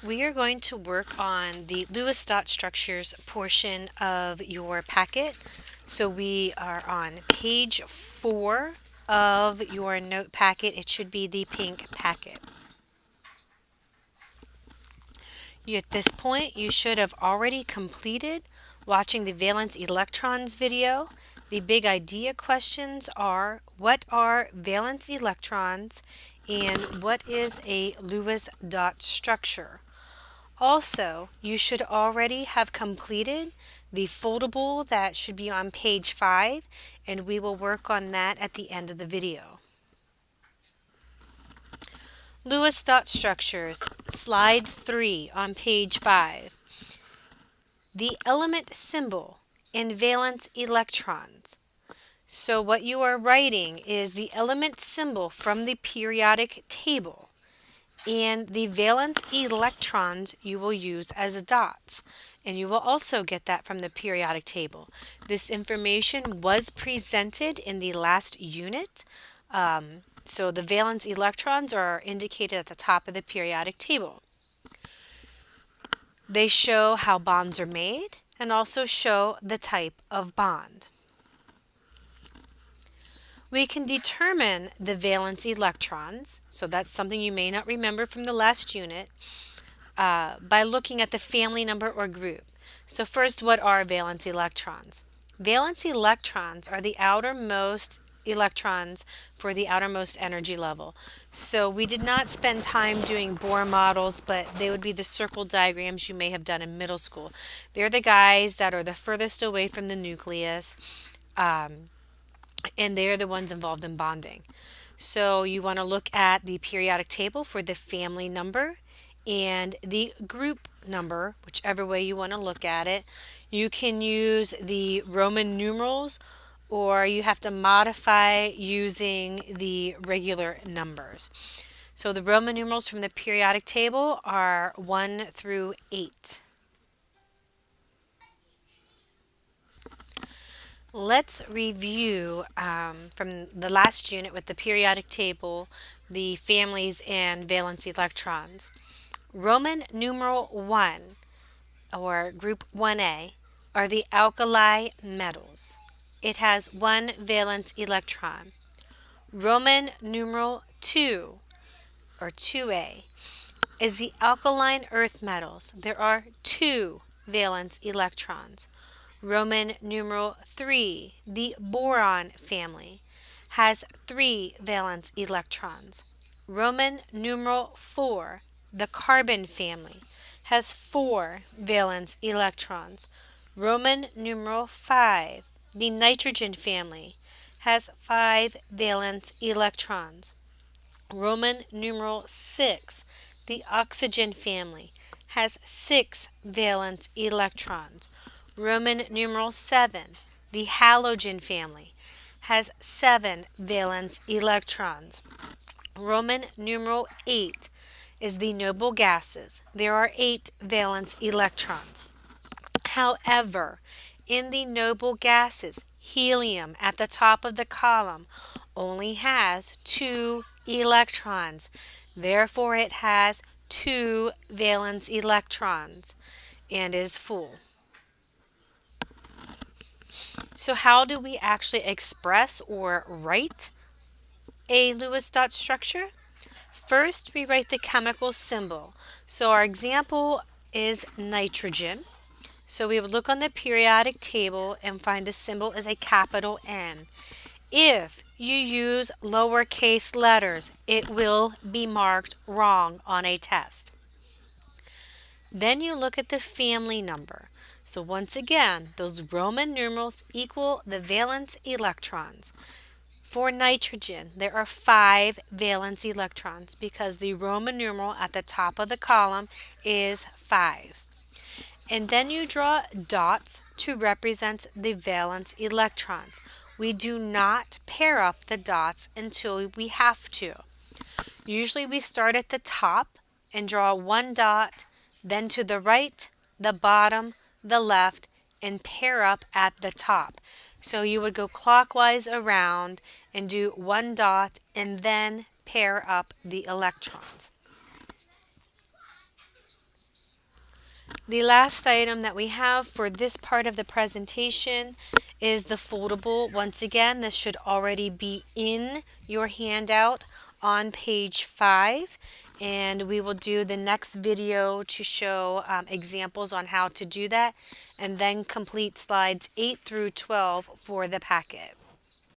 We are going to work on the Lewis dot structures portion of your packet. So we are on page 4 of your note packet. It should be the pink packet. At this point, you should have already completed watching the valence electrons video. The big idea questions are: what are valence electrons and what is a Lewis dot structure? Also, you should already have completed the foldable that should be on page 5, and we will work on that at the end of the video. Lewis dot structures, slide 3 on page 5. The element symbol in valence electrons. So what you are writing is the element symbol from the periodic table, and the valence electrons you will use as dots. And you will also get that from the periodic table. This information was presented in the last unit. So the valence electrons are indicated at the top of the periodic table. They show how bonds are made and also show the type of bond. We can determine the valence electrons, so that's something you may not remember from the last unit, by looking at the family number or group. So first, what are valence electrons? Valence electrons are the outermost electrons for the outermost energy level. So we did not spend time doing Bohr models, but they would be the circle diagrams you may have done in middle school. They're the guys that are the furthest away from the nucleus, and they're the ones involved in bonding. So you want to look at the periodic table for the family number and the group number, whichever way you want to look at it. You can use the Roman numerals, or you have to modify using the regular numbers. So the Roman numerals from the periodic table are 1 through 8. Let's review from the last unit with the periodic table, the families and valence electrons. Roman numeral 1, or group 1A, are the alkali metals. It has one valence electron. Roman numeral 2, or 2A, is the alkaline earth metals. There are two valence electrons. Roman numeral 3, the boron family, has 3 valence electrons. Roman numeral 4, the carbon family, has 4 valence electrons. Roman numeral 5, the nitrogen family, has 5 valence electrons. Roman numeral 6, the oxygen family, has 6 valence electrons. Roman numeral 7, the halogen family, has 7 valence electrons. Roman numeral 8 is the noble gases. There are 8 valence electrons. However, in the noble gases, helium at the top of the column only has 2 electrons. Therefore, it has 2 valence electrons and is full. So how do we actually express or write a Lewis dot structure? First, we write the chemical symbol. So our example is nitrogen. So we would look on the periodic table and find the symbol is a capital N. If you use lowercase letters, it will be marked wrong on a test. Then you look at the family number. So once again, those Roman numerals equal the valence electrons. For nitrogen, there are 5 valence electrons because the Roman numeral at the top of the column is 5. And then you draw dots to represent the valence electrons. We do not pair up the dots until we have to. Usually we start at the top and draw one dot, then to the right, the bottom, the left, and pair up at the top. So you would go clockwise around and do one dot and then pair up the electrons. The last item that we have for this part of the presentation is the foldable. Once again, this should already be in your handout on page 5, and we will do the next video to show examples on how to do that, and then complete slides 8 through 12 for the packet.